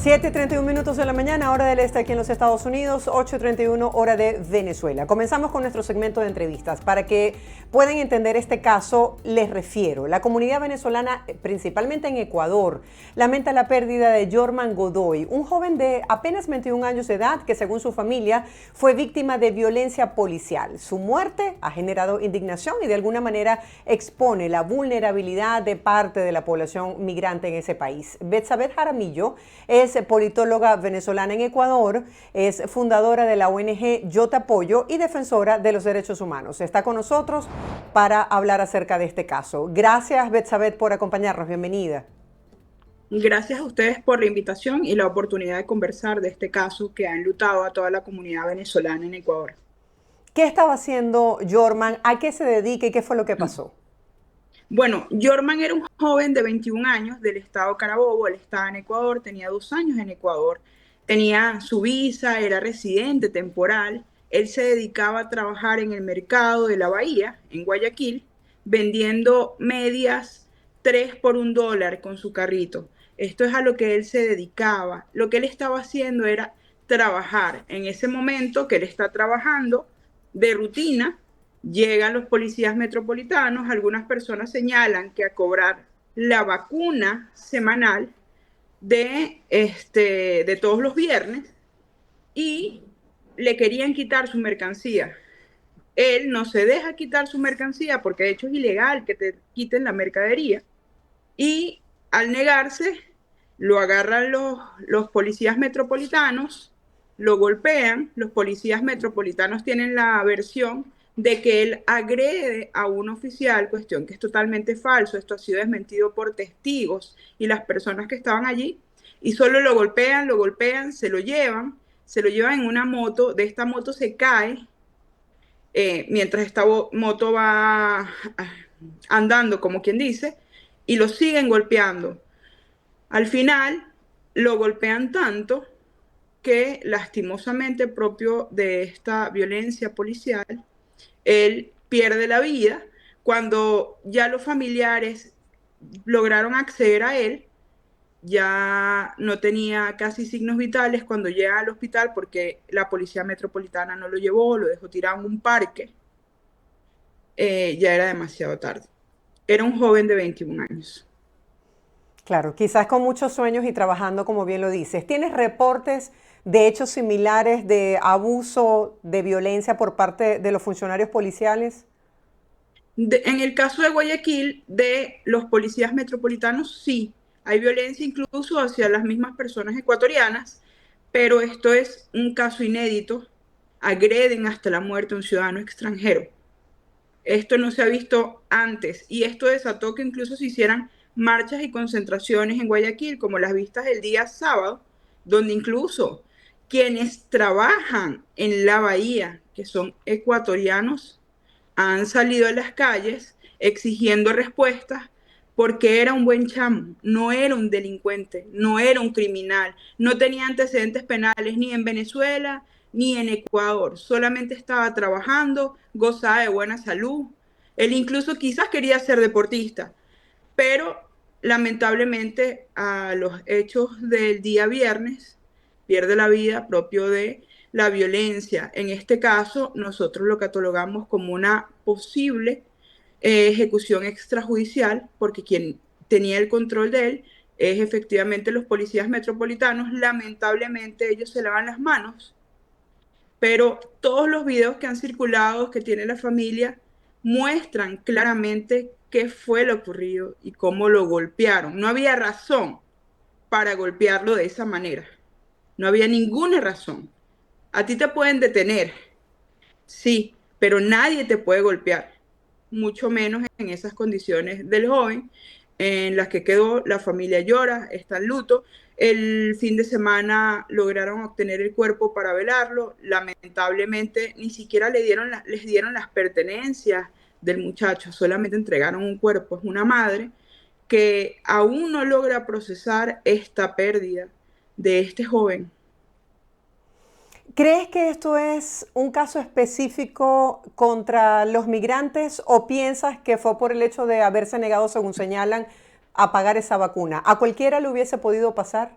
7:31 de la mañana, hora del este aquí en los Estados Unidos, 8:31 hora de Venezuela. Comenzamos con nuestro segmento de entrevistas. Para que puedan entender este caso, les refiero. La comunidad venezolana, principalmente en Ecuador, lamenta la pérdida de Jorman Godoy, un joven de apenas 21 años de edad que, según su familia, fue víctima de violencia policial. Su muerte ha generado indignación y de alguna manera expone la vulnerabilidad de parte de la población migrante en ese país. Betsabeth Jaramillo es politóloga venezolana en Ecuador, es fundadora de la ONG Yo Te Apoyo y defensora de los derechos humanos. Está con nosotros para hablar acerca de este caso. Gracias, Betsabeth, por acompañarnos. Bienvenida. Gracias a ustedes por la invitación y la oportunidad de conversar de este caso que ha enlutado a toda la comunidad venezolana en Ecuador. ¿Qué estaba haciendo Jorman? ¿A qué se dedica y qué fue lo que pasó? Bueno, Jorman era un joven de 21 años del estado Carabobo. Él estaba en Ecuador, tenía 2 años en Ecuador, tenía su visa, era residente temporal. Él se dedicaba a trabajar en el mercado de la Bahía, en Guayaquil, vendiendo medias 3 por $1 con su carrito. Esto es a lo que él se dedicaba. Lo que él estaba haciendo era trabajar. En ese momento que él está trabajando de rutina, llegan los policías metropolitanos. Algunas personas señalan que a cobrar la vacuna semanal de todos los viernes, y le querían quitar su mercancía. Él no se deja quitar su mercancía porque de hecho es ilegal que te quiten la mercadería, y al negarse lo agarran los policías metropolitanos, lo golpean. Los policías metropolitanos tienen la versión de que él agrede a un oficial, cuestión que es totalmente falso. Esto ha sido desmentido por testigos y las personas que estaban allí, y solo lo golpean, se lo llevan en una moto. De esta moto se cae mientras esta moto va andando, como quien dice, y lo siguen golpeando. Al final lo golpean tanto que, lastimosamente, propio de esta violencia policial, él pierde la vida. Cuando ya los familiares lograron acceder a él, ya no tenía casi signos vitales. Cuando llega al hospital, porque la policía metropolitana no lo llevó, lo dejó tirado en un parque, ya era demasiado tarde. Era un joven de 21 años. Claro, quizás con muchos sueños y trabajando, como bien lo dices. ¿Tienes reportes de hechos similares de abuso, de violencia por parte de los funcionarios policiales? En el caso de Guayaquil, de los policías metropolitanos, sí, hay violencia incluso hacia las mismas personas ecuatorianas, pero esto es un caso inédito. Agreden hasta la muerte a un ciudadano extranjero. Esto no se ha visto antes, y esto desató que incluso se hicieran marchas y concentraciones en Guayaquil, como las vistas el día sábado, donde incluso quienes trabajan en la bahía, que son ecuatorianos, han salido a las calles exigiendo respuestas, porque era un buen chamo, no era un delincuente, no era un criminal, no tenía antecedentes penales ni en Venezuela ni en Ecuador, solamente estaba trabajando, gozaba de buena salud. Él incluso quizás quería ser deportista, pero lamentablemente a los hechos del día viernes pierde la vida propio de la violencia. En este caso, nosotros lo catalogamos como una posible ejecución extrajudicial, porque quien tenía el control de él es efectivamente los policías metropolitanos. Lamentablemente ellos se lavan las manos, pero todos los videos que han circulado, que tiene la familia, muestran claramente qué fue lo ocurrido y cómo lo golpearon. No había razón para golpearlo de esa manera. No había ninguna razón. A ti te pueden detener, sí, pero nadie te puede golpear, mucho menos en esas condiciones del joven en las que quedó. La familia llora, está en luto. El fin de semana lograron obtener el cuerpo para velarlo. Lamentablemente ni siquiera les dieron las pertenencias del muchacho, solamente entregaron un cuerpo. Es una madre que aún no logra procesar esta pérdida de este joven. ¿Crees que esto es un caso específico contra los migrantes o piensas que fue por el hecho de haberse negado, según señalan, a pagar esa vacuna? ¿A cualquiera le hubiese podido pasar?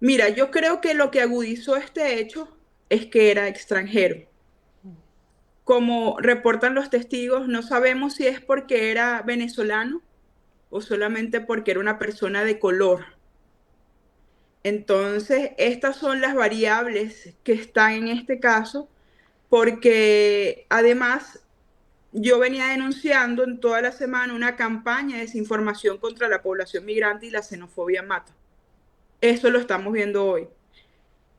Mira, yo creo que lo que agudizó este hecho es que era extranjero. Como reportan los testigos, no sabemos si es porque era venezolano o solamente porque era una persona de color. Entonces, estas son las variables que están en este caso, porque además yo venía denunciando en toda la semana una campaña de desinformación contra la población migrante y la xenofobia mata. Eso lo estamos viendo hoy,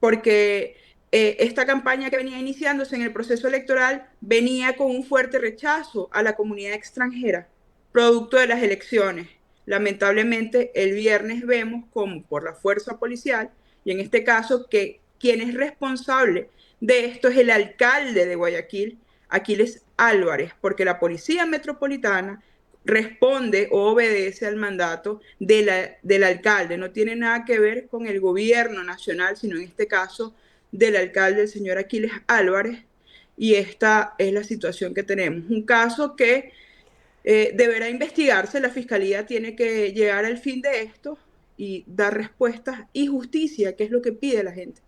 porque esta campaña que venía iniciándose en el proceso electoral venía con un fuerte rechazo a la comunidad extranjera, producto de las elecciones. Lamentablemente, el viernes vemos como por la fuerza policial, y en este caso que quien es responsable de esto es el alcalde de Guayaquil, Aquiles Álvarez, porque la Policía Metropolitana responde o obedece al mandato del alcalde. No tiene nada que ver con el gobierno nacional, sino en este caso del alcalde, el señor Aquiles Álvarez. Y esta es la situación que tenemos. Un caso que deberá investigarse, la fiscalía tiene que llegar al fin de esto y dar respuestas y justicia, que es lo que pide la gente.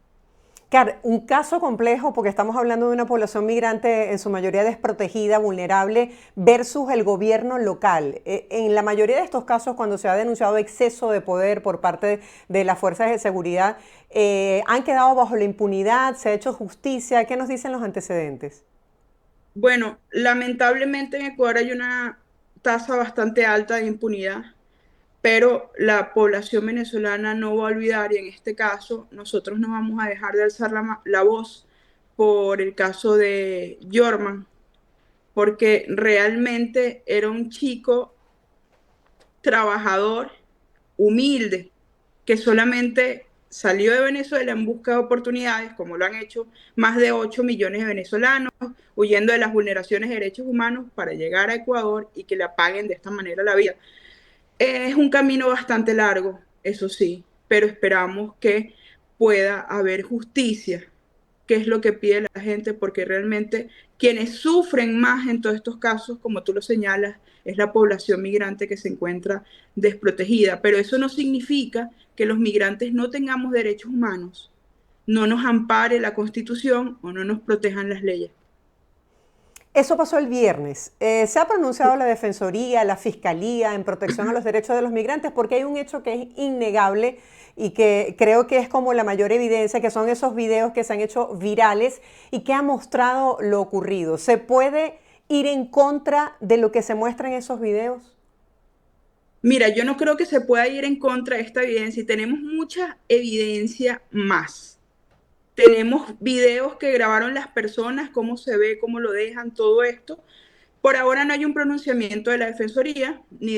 Claro, un caso complejo porque estamos hablando de una población migrante en su mayoría desprotegida, vulnerable, versus el gobierno local. En la mayoría de estos casos, cuando se ha denunciado exceso de poder por parte de las fuerzas de seguridad, han quedado bajo la impunidad, se ha hecho justicia. ¿Qué nos dicen los antecedentes? Bueno, lamentablemente en Ecuador hay una tasa bastante alta de impunidad, pero la población venezolana no va a olvidar, y en este caso nosotros no vamos a dejar de alzar la voz por el caso de Jorman, porque realmente era un chico trabajador, humilde, que solamente salió de Venezuela en busca de oportunidades, como lo han hecho más de 8 millones de venezolanos, huyendo de las vulneraciones de derechos humanos para llegar a Ecuador y que le apaguen de esta manera la vida. Es un camino bastante largo, eso sí, pero esperamos que pueda haber justicia, que es lo que pide la gente, porque realmente quienes sufren más en todos estos casos, como tú lo señalas, es la población migrante que se encuentra desprotegida. Pero eso no significa que los migrantes no tengamos derechos humanos, no nos ampare la Constitución o no nos protejan las leyes. Eso pasó el viernes. ¿Se ha pronunciado la Defensoría, la Fiscalía en protección a los derechos de los migrantes? Porque hay un hecho que es innegable y que creo que es como la mayor evidencia, que son esos videos que se han hecho virales y que han mostrado lo ocurrido. ¿Se puede ir en contra de lo que se muestra en esos videos? Mira, yo no creo que se pueda ir en contra de esta evidencia y tenemos mucha evidencia más. Tenemos videos que grabaron las personas, cómo se ve, cómo lo dejan, todo esto. Por ahora no hay un pronunciamiento de la Defensoría ni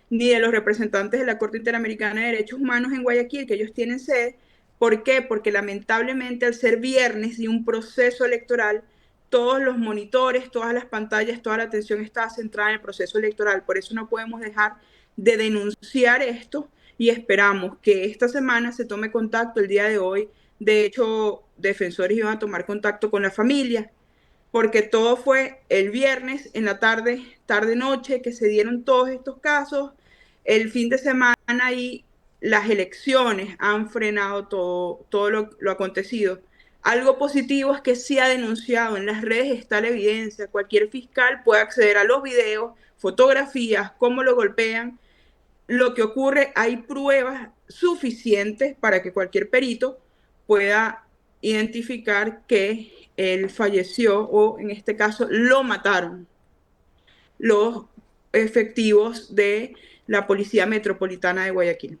de los representantes de la Corte Interamericana de Derechos Humanos en Guayaquil, que ellos tienen sede. ¿Por qué? Porque lamentablemente al ser viernes y un proceso electoral, todos los monitores, todas las pantallas, toda la atención está centrada en el proceso electoral. Por eso no podemos dejar de denunciar esto y esperamos que esta semana se tome contacto el día de hoy. De hecho, defensores iban a tomar contacto con la familia, porque todo fue el viernes en la tarde, tarde-noche, que se dieron todos estos casos. El fin de semana y las elecciones han frenado todo lo acontecido. Algo positivo es que sí ha denunciado, en las redes está la evidencia, cualquier fiscal puede acceder a los videos, fotografías, cómo lo golpean. Lo que ocurre, hay pruebas suficientes para que cualquier perito pueda identificar que él falleció o en este caso lo mataron los efectivos de la Policía Metropolitana de Guayaquil.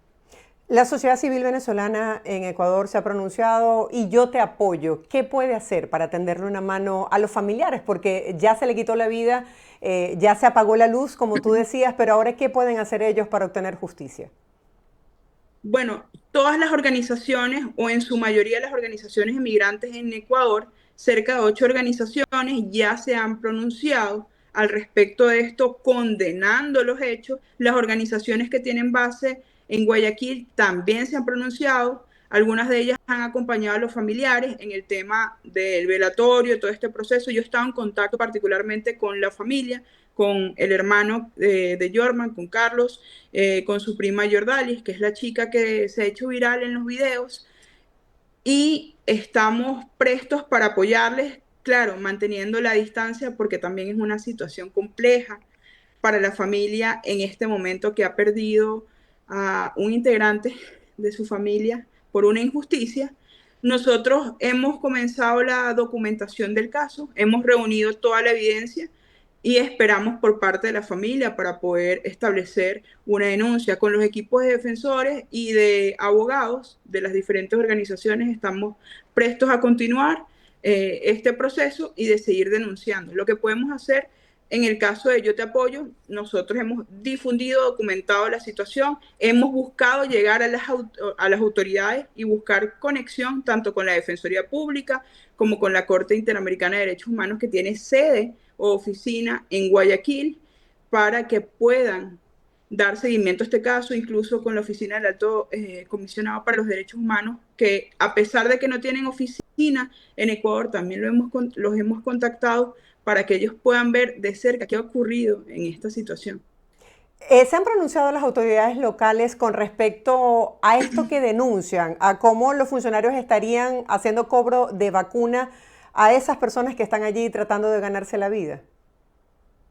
La sociedad civil venezolana en Ecuador se ha pronunciado y yo te apoyo. ¿Qué puede hacer para tenderle una mano a los familiares? Porque ya se le quitó la vida, ya se apagó la luz, como tú decías, pero ahora ¿qué pueden hacer ellos para obtener justicia? Bueno, todas las organizaciones, o en su mayoría las organizaciones inmigrantes en Ecuador, cerca de 8 organizaciones ya se han pronunciado al respecto de esto, condenando los hechos. Las organizaciones que tienen base en Guayaquil también se han pronunciado. Algunas de ellas han acompañado a los familiares en el tema del velatorio, todo este proceso. Yo estaba en contacto particularmente con la familia con el hermano de Jorman, con Carlos, con su prima Jordalis, que es la chica que se ha hecho viral en los videos, y estamos prestos para apoyarles, claro, manteniendo la distancia porque también es una situación compleja para la familia en este momento que ha perdido a un integrante de su familia por una injusticia. Nosotros hemos comenzado la documentación del caso, hemos reunido toda la evidencia y esperamos por parte de la familia para poder establecer una denuncia. Con los equipos de defensores y de abogados de las diferentes organizaciones estamos prestos a continuar este proceso y de seguir denunciando. Lo que podemos hacer en el caso de Yo Te Apoyo, nosotros hemos difundido, documentado la situación, hemos buscado llegar a las autoridades y buscar conexión tanto con la Defensoría Pública como con la Corte Interamericana de Derechos Humanos, que tiene sede o oficina en Guayaquil, para que puedan dar seguimiento a este caso, incluso con la oficina del Alto Comisionado para los Derechos Humanos, que a pesar de que no tienen oficina en Ecuador, también los hemos contactado para que ellos puedan ver de cerca qué ha ocurrido en esta situación. ¿Se han pronunciado las autoridades locales con respecto a esto que denuncian, a cómo los funcionarios estarían haciendo cobro de vacuna a esas personas que están allí tratando de ganarse la vida?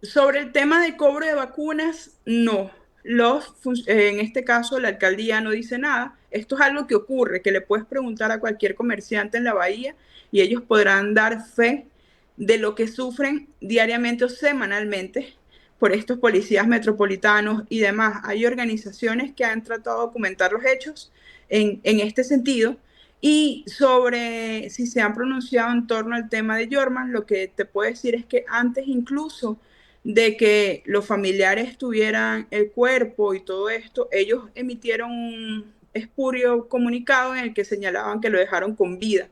Sobre el tema de cobro de vacunas, no. En este caso, la alcaldía no dice nada. Esto es algo que ocurre, que le puedes preguntar a cualquier comerciante en la bahía y ellos podrán dar fe de lo que sufren diariamente o semanalmente por estos policías metropolitanos y demás. Hay organizaciones que han tratado de documentar los hechos en este sentido. Y sobre si se han pronunciado en torno al tema de Jorman, lo que te puedo decir es que antes incluso de que los familiares tuvieran el cuerpo y todo esto, ellos emitieron un espurio comunicado en el que señalaban que lo dejaron con vida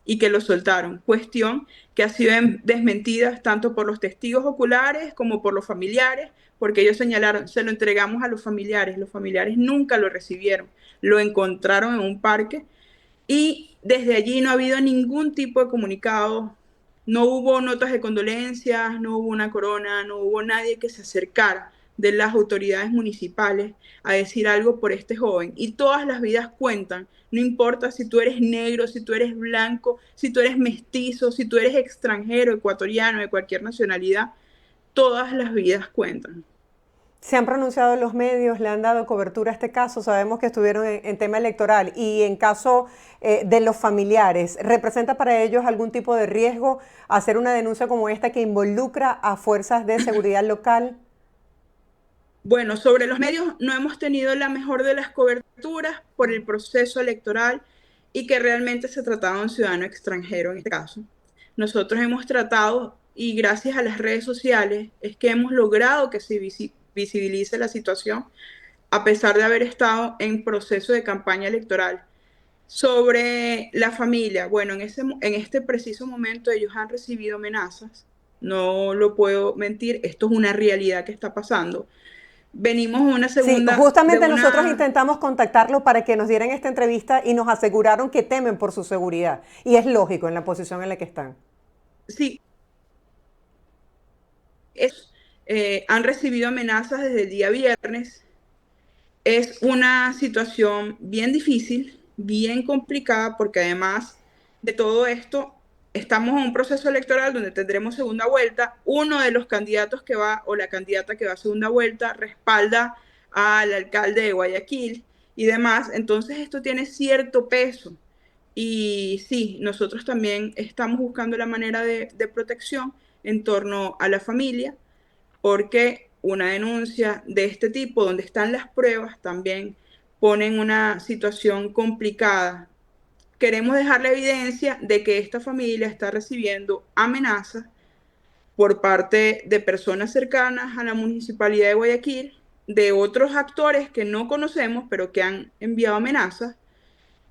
y que lo soltaron, cuestión que ha sido desmentida tanto por los testigos oculares como por los familiares, porque ellos señalaron, se lo entregamos a los familiares nunca lo recibieron, lo encontraron en un parque y desde allí no ha habido ningún tipo de comunicado, no hubo notas de condolencias, no hubo una corona, no hubo nadie que se acercara de las autoridades municipales a decir algo por este joven. Y todas las vidas cuentan, no importa si tú eres negro, si tú eres blanco, si tú eres mestizo, si tú eres extranjero, ecuatoriano, de cualquier nacionalidad, todas las vidas cuentan. ¿Se han pronunciado los medios, le han dado cobertura a este caso? Sabemos que estuvieron en tema electoral y en caso de los familiares, ¿representa para ellos algún tipo de riesgo hacer una denuncia como esta que involucra a fuerzas de seguridad local? Bueno, sobre los medios no hemos tenido la mejor de las coberturas por el proceso electoral y que realmente se trataba de un ciudadano extranjero en este caso. Nosotros hemos tratado, y gracias a las redes sociales, es que hemos logrado que se visibilice la situación, a pesar de haber estado en proceso de campaña electoral. Sobre la familia, bueno, en este preciso momento ellos han recibido amenazas, no lo puedo mentir, esto es una realidad que está pasando. Venimos Sí, justamente nosotros intentamos contactarlo para que nos dieran esta entrevista y nos aseguraron que temen por su seguridad. Y es lógico en la posición en la que están. Sí, han recibido amenazas desde el día viernes. Es una situación bien difícil, bien complicada, porque además de todo esto, estamos en un proceso electoral donde tendremos segunda vuelta. Uno de los candidatos que va, o la candidata que va a segunda vuelta, respalda al alcalde de Guayaquil y demás. Entonces esto tiene cierto peso. Y sí, nosotros también estamos buscando la manera de protección en torno a la familia, porque una denuncia de este tipo, donde están las pruebas, también pone en una situación complicada. Queremos dejar la evidencia de que esta familia está recibiendo amenazas por parte de personas cercanas a la Municipalidad de Guayaquil, de otros actores que no conocemos, pero que han enviado amenazas,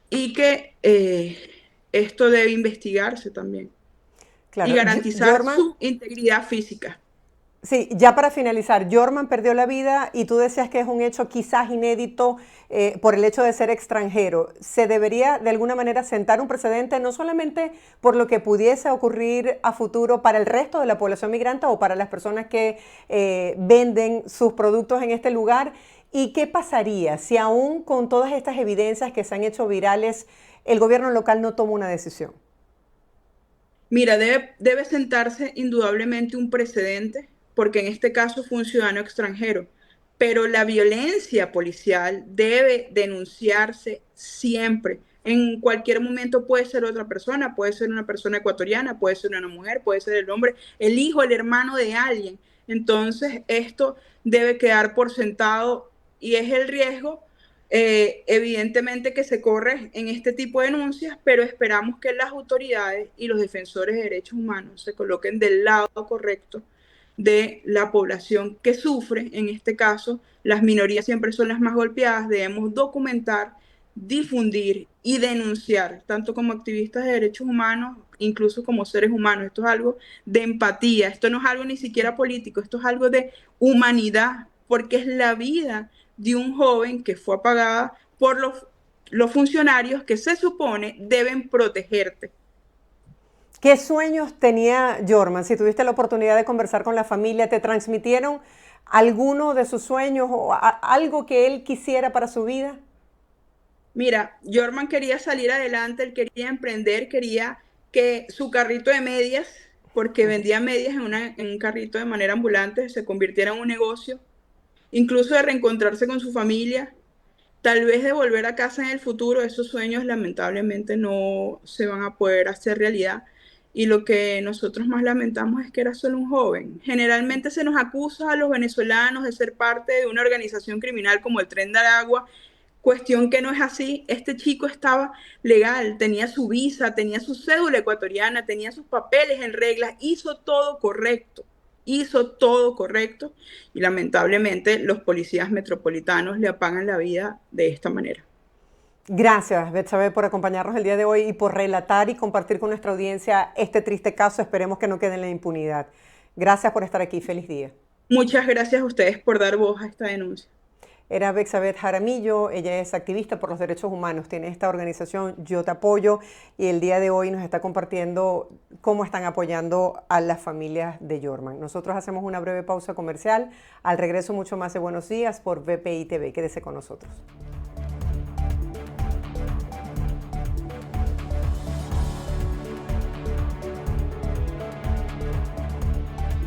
y que esto debe investigarse también y Claro, garantizar Jorman, su integridad física. Sí, ya para finalizar, Jorman perdió la vida y tú decías que es un hecho quizás inédito por el hecho de ser extranjero. ¿Se debería de alguna manera sentar un precedente no solamente por lo que pudiese ocurrir a futuro para el resto de la población migrante o para las personas que venden sus productos en este lugar? ¿Y qué pasaría si aún con todas estas evidencias que se han hecho virales, el gobierno local no toma una decisión? Mira, debe sentarse indudablemente un precedente, porque en este caso fue un ciudadano extranjero, pero la violencia policial debe denunciarse siempre. En cualquier momento puede ser otra persona, puede ser una persona ecuatoriana, puede ser una mujer, puede ser el hombre, el hijo, el hermano de alguien. Entonces, esto debe quedar por sentado y es el riesgo evidentemente que se corre en este tipo de denuncias, pero esperamos que las autoridades y los defensores de derechos humanos se coloquen del lado correcto de la población que sufre. En este caso, las minorías siempre son las más golpeadas. Debemos documentar, difundir y denunciar, tanto como activistas de derechos humanos, incluso como seres humanos. Esto es algo de empatía, esto no es algo ni siquiera político, esto es algo de humanidad, porque es la vida de un joven que fue apagada por los funcionarios que se supone deben protegerte. ¿Qué sueños tenía Jorman? Si tuviste la oportunidad de conversar con la familia, ¿te transmitieron alguno de sus sueños o algo que él quisiera para su vida? Mira, Jorman quería salir adelante, él quería emprender, quería que su carrito de medias, porque vendía medias en un carrito de manera ambulante, se convirtiera en un negocio, incluso de reencontrarse con su familia, tal vez de volver a casa en el futuro. Esos sueños lamentablemente no se van a poder hacer realidad. Y lo que nosotros más lamentamos es que era solo un joven. Generalmente se nos acusa a los venezolanos de ser parte de una organización criminal como el Tren de Aragua, cuestión que no es así. Este chico estaba legal, tenía su visa, tenía su cédula ecuatoriana, tenía sus papeles en regla, hizo todo correcto y lamentablemente los policías metropolitanos le apagan la vida de esta manera. Gracias, Betsabe, por acompañarnos el día de hoy y por relatar y compartir con nuestra audiencia este triste caso. Esperemos que no quede en la impunidad. Gracias por estar aquí. Feliz día. Muchas gracias a ustedes por dar voz a esta denuncia. Era Bexabeth Jaramillo, ella es activista por los derechos humanos, tiene esta organización Yo Te Apoyo y el día de hoy nos está compartiendo cómo están apoyando a las familias de Jorman. Nosotros hacemos una breve pausa comercial, al regreso mucho más de Buenos Días por BPI TV, quédese con nosotros.